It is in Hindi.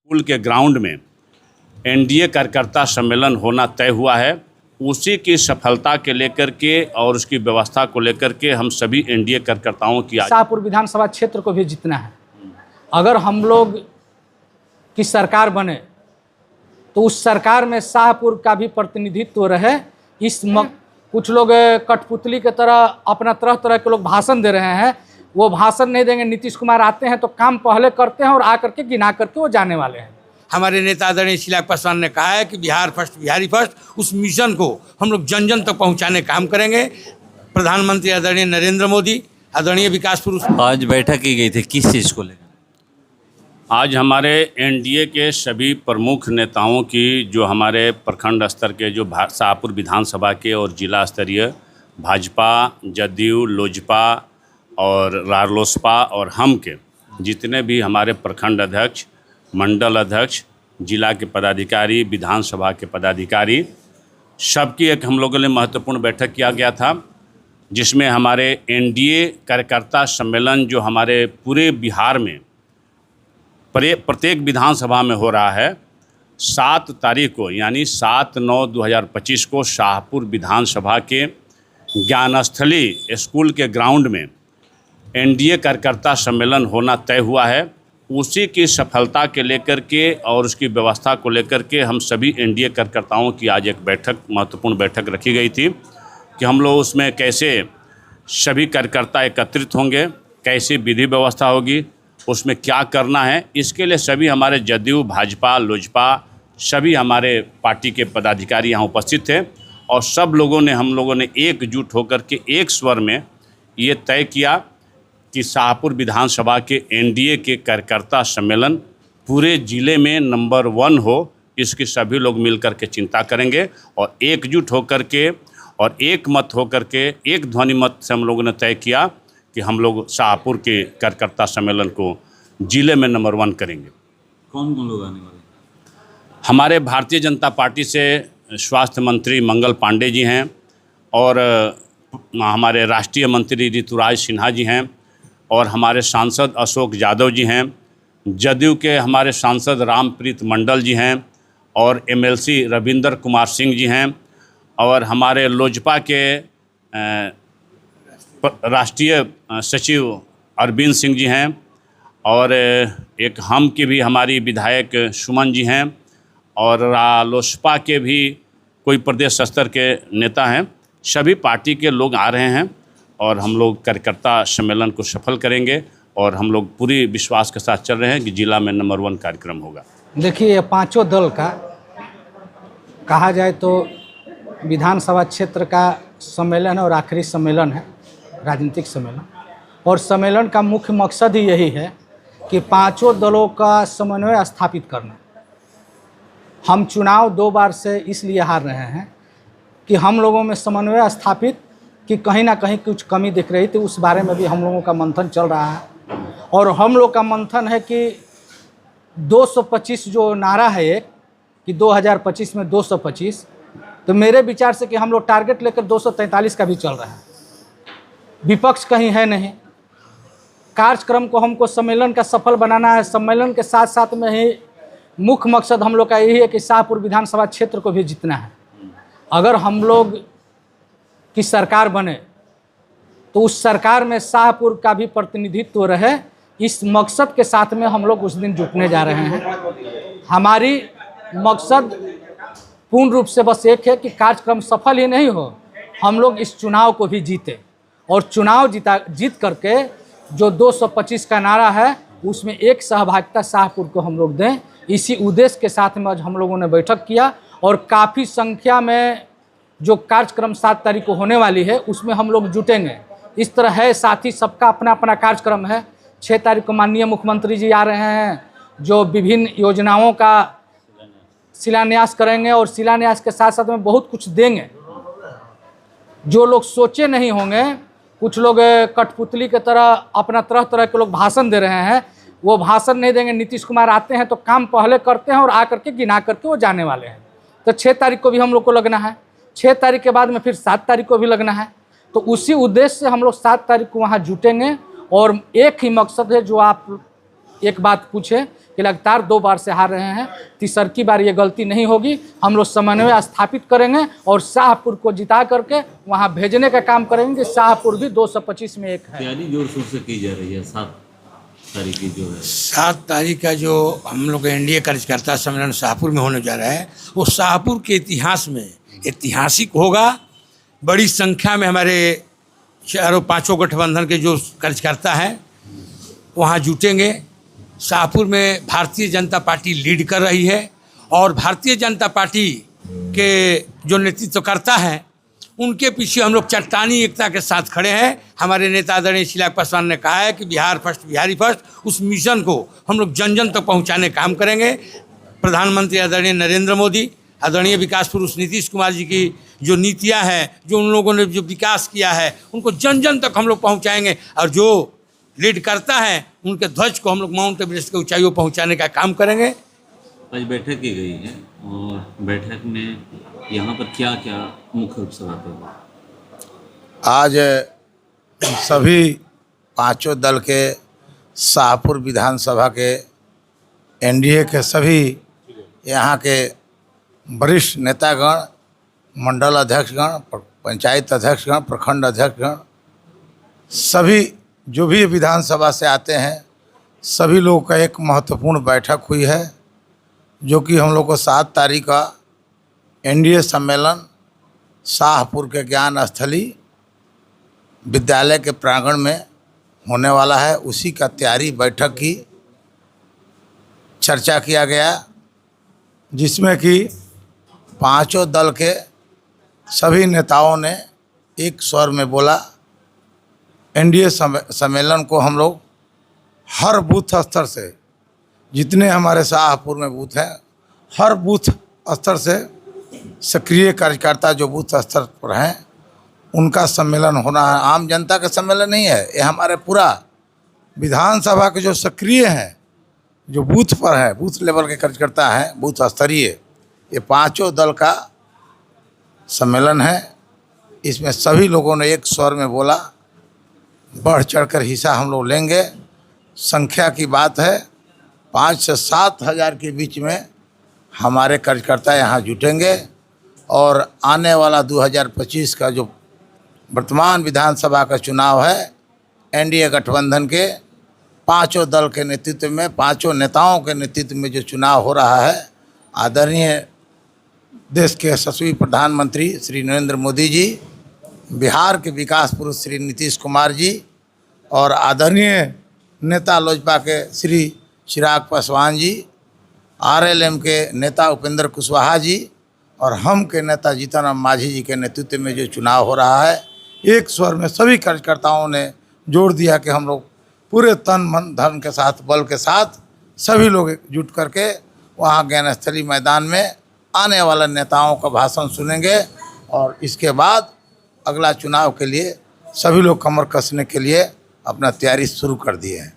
स्कूल के ग्राउंड में एनडीए कार्यकर्ता सम्मेलन होना तय हुआ है। उसी की सफलता के लेकर के और उसकी व्यवस्था को लेकर के हम सभी एनडीए कार्यकर्ताओं की शाहपुर विधानसभा क्षेत्र को भी जीतना है। अगर हम लोग की सरकार बने तो उस सरकार में शाहपुर का भी प्रतिनिधित्व रहे। कुछ लोग कठपुतली के तरह अपना तरह तरह के लोग भाषण दे रहे हैं, वो भाषण नहीं देंगे। नीतीश कुमार आते हैं तो काम पहले करते हैं और आकर के गिना करके वो जाने वाले हैं। हमारे नेता आदरणीय चिराग पासवान ने कहा है कि बिहार फर्स्ट बिहारी फर्स्ट, उस मिशन को हम लोग जन जन तक पहुंचाने का काम करेंगे। प्रधानमंत्री आदरणीय नरेंद्र मोदी, आदरणीय विकास पुरुष। आज बैठक की गई थी, किस चीज़ को लेकर? आज हमारे एनडीए के सभी प्रमुख नेताओं की, जो हमारे प्रखंड स्तर के, जो शाहपुर विधानसभा के और जिला स्तरीय भाजपा, जदयू, लोजपा और रालोसपा और हम के जितने भी हमारे प्रखंड अध्यक्ष, मंडल अध्यक्ष, जिला के पदाधिकारी, विधानसभा के पदाधिकारी, सबकी एक हम लोगों ने महत्वपूर्ण बैठक किया गया था, जिसमें हमारे एनडीए कार्यकर्ता सम्मेलन जो हमारे पूरे बिहार में प्रत्येक विधानसभा में हो रहा है, 7 तारीख को यानी 7/9/2025 को शाहपुर विधानसभा के ज्ञानस्थली स्कूल के ग्राउंड में एनडीए कार्यकर्ता सम्मेलन होना तय हुआ है। उसी की सफलता के लेकर के और उसकी व्यवस्था को लेकर के हम सभी एनडीए कार्यकर्ताओं की आज एक महत्वपूर्ण बैठक रखी गई थी कि हम लोग उसमें कैसे सभी कार्यकर्ता एकत्रित होंगे, कैसी विधि व्यवस्था होगी, उसमें क्या करना है। इसके लिए सभी हमारे जदयू, भाजपा, लोजपा, सभी हमारे पार्टी के पदाधिकारी यहाँ उपस्थित थे और सब लोगों ने, हम लोगों ने एकजुट होकर के एक स्वर में ये तय किया कि शाहपुर विधानसभा के एनडीए के कार्यकर्ता सम्मेलन पूरे ज़िले में नंबर 1 हो। इसकी सभी लोग मिलकर के चिंता करेंगे और एकजुट होकर के और एक मत होकर के, एक ध्वनि मत से हम लोगों ने तय किया कि हम लोग शाहपुर के कार्यकर्ता सम्मेलन को ज़िले में नंबर 1 करेंगे। कौन कौन लोग आने वाले? हमारे भारतीय जनता पार्टी से स्वास्थ्य मंत्री मंगल पांडे जी हैं और हमारे राष्ट्रीय मंत्री ऋतुराज सिन्हा जी हैं और हमारे सांसद अशोक यादव जी हैं। जदयू के हमारे सांसद रामप्रीत मंडल जी हैं और एमएलसी रविंदर कुमार सिंह जी हैं और हमारे लोजपा के राष्ट्रीय सचिव अरविंद सिंह जी हैं और एक हम की भी हमारी विधायक सुमन जी हैं और रालोसपा के भी कोई प्रदेश स्तर के नेता हैं। सभी पार्टी के लोग आ रहे हैं और हम लोग कार्यकर्ता सम्मेलन को सफल करेंगे और हम लोग पूरी विश्वास के साथ चल रहे हैं कि जिला में नंबर 1 कार्यक्रम होगा। देखिए, ये पांचों दल का कहा जाए तो विधानसभा क्षेत्र का सम्मेलन और आखिरी सम्मेलन है, राजनीतिक सम्मेलन। और सम्मेलन का मुख्य मकसद ही यही है कि पांचों दलों का समन्वय स्थापित करना। हम चुनाव 2 बार से इसलिए हार रहे हैं कि हम लोगों में समन्वय स्थापित कि कहीं ना कहीं कुछ कमी दिख रही थी। उस बारे में भी हम लोगों का मंथन चल रहा है और हम लोग का मंथन है कि 225 जो नारा है एक कि 2025 में 225, तो मेरे विचार से कि हम लोग टारगेट लेकर 243 का भी चल रहा है। विपक्ष कहीं है नहीं। कार्यक्रम को हमको सम्मेलन का सफल बनाना है। सम्मेलन के साथ साथ में ही मुख्य मकसद हम लोग का यही है कि शाहपुर विधानसभा क्षेत्र को भी जीतना है। अगर हम लोग की सरकार बने तो उस सरकार में शाहपुर का भी प्रतिनिधित्व रहे। इस मकसद के साथ में हम लोग उस दिन जुटने जा रहे हैं। हमारी मकसद पूर्ण रूप से बस एक है कि कार्यक्रम सफल ही नहीं हो, हम लोग इस चुनाव को भी जीते और चुनाव जीत करके जो 225 का नारा है उसमें एक सहभागिता शाहपुर को हम लोग दें। इसी उद्देश्य के साथ में आज हम लोगों ने बैठक किया और काफ़ी संख्या में जो कार्यक्रम 7 तारीख को होने वाली है उसमें हम लोग जुटेंगे। इस तरह है, साथ ही सबका अपना अपना कार्यक्रम है। 6 तारीख को माननीय मुख्यमंत्री जी आ रहे हैं जो विभिन्न योजनाओं का शिलान्यास करेंगे और शिलान्यास के साथ साथ में बहुत कुछ देंगे जो लोग सोचे नहीं होंगे। कुछ लोग कठपुतली के तरह अपना तरह तरह के लोग भाषण दे रहे हैं, वो भाषण नहीं देंगे। नीतीश कुमार आते हैं तो काम पहले करते हैं और आकर के गिना करके वो जाने वाले हैं। तो 6 तारीख को भी हम लोग को लगना है, 6 तारीख के बाद में फिर 7 तारीख को भी लगना है। तो उसी उद्देश्य से हम लोग 7 तारीख को वहाँ जुटेंगे और एक ही मकसद है जो आप एक बात पूछे कि लगातार 2 बार से हार रहे हैं, तीसरी बार ये गलती नहीं होगी। हम लोग समन्वय स्थापित करेंगे और शाहपुर को जिता करके वहाँ भेजने का काम करेंगे। शाहपुर भी 225 में एक है। तैयारी जोर शोर से की जा रही है 7 तारीख की जो है। 7 तारीख का जो हम लोग एनडीए कार्यकर्ता सम्मेलन शाहपुर में होने जा रहा है, वो शाहपुर के इतिहास में ऐतिहासिक होगा। बड़ी संख्या में हमारे चारों 5 गठबंधन के जो कार्यकर्ता हैं वहाँ जुटेंगे। शाहपुर में भारतीय जनता पार्टी लीड कर रही है और भारतीय जनता पार्टी के जो नेतृत्व करता है उनके पीछे हम लोग चट्टानी एकता के साथ खड़े हैं। हमारे नेता आदरणीय चिराग पासवान ने कहा है कि बिहार फर्स्ट बिहारी फर्स्ट, उस मिशन को हम लोग जन जन तक पहुंचाने का काम करेंगे। प्रधानमंत्री आदरणीय नरेंद्र मोदी, आदरणीय विकास पुरुष नीतीश कुमार जी की जो नीतियां हैं, जो उन लोगों ने जो विकास किया है, उनको जन जन तक हम लोग पहुँचाएँगे और जो लीड करता है उनके ध्वज को हम लोग माउंट एवरेस्ट के ऊंचाइयों पहुंचाने का काम करेंगे। आज बैठक की गई है और बैठक में यहाँ पर क्या क्या मुख्य रूप से बातें हुई? आज सभी 5 दल के शाहपुर विधानसभा के एनडीए के सभी यहाँ के वरिष्ठ नेतागण, मंडल अध्यक्षगण, पंचायत अध्यक्षगण, प्रखंड अध्यक्षगण, सभी जो भी विधानसभा से आते हैं, सभी लोगों का एक महत्वपूर्ण बैठक हुई है, जो कि हम लोग को 7 तारीख का एनडीए सम्मेलन शाहपुर के ज्ञान स्थली विद्यालय के प्रांगण में होने वाला है। उसी का तैयारी बैठक की चर्चा किया गया, जिसमें कि 5 दल के सभी नेताओं ने एक स्वर में बोला एनडीए सम्मेलन को हम लोग हर बूथ स्तर से, जितने हमारे शाहपुर में बूथ हैं, हर बूथ स्तर से सक्रिय कार्यकर्ता जो बूथ स्तर पर हैं उनका सम्मेलन होना है। आम जनता का सम्मेलन नहीं है ये, हमारे पूरा विधानसभा के जो सक्रिय हैं, जो बूथ पर हैं, बूथ लेवल के कार्यकर्ता हैं, बूथ स्तरीय, ये 5 दल का सम्मेलन है। इसमें सभी लोगों ने एक स्वर में बोला, बढ़ चढ़कर हिस्सा हम लोग लेंगे। संख्या की बात है, 5 से 7 हज़ार के बीच में हमारे कार्यकर्ता यहाँ जुटेंगे और आने वाला 2025 का जो वर्तमान विधानसभा का चुनाव है, एनडीए गठबंधन के 5 दल के नेतृत्व में, 5 नेताओं के नेतृत्व में जो चुनाव हो रहा है, आदरणीय देश के यशस्वी प्रधानमंत्री श्री नरेंद्र मोदी जी, बिहार के विकास पुरुष श्री नीतीश कुमार जी और आदरणीय नेता लोजपा के श्री चिराग पासवान जी, आरएलएम के नेता उपेंद्र कुशवाहा जी और हम के नेता जीतन राम मांझी जी के नेतृत्व में जो चुनाव हो रहा है, एक स्वर में सभी कार्यकर्ताओं ने जोड़ दिया कि हम लोग पूरे तन मन धन के साथ, बल के साथ सभी लोग जुट करके वहाँ ज्ञानस्थली मैदान में आने वाले नेताओं का भाषण सुनेंगे और इसके बाद अगला चुनाव के लिए सभी लोग कमर कसने के लिए अपना तैयारी शुरू कर दिए हैं।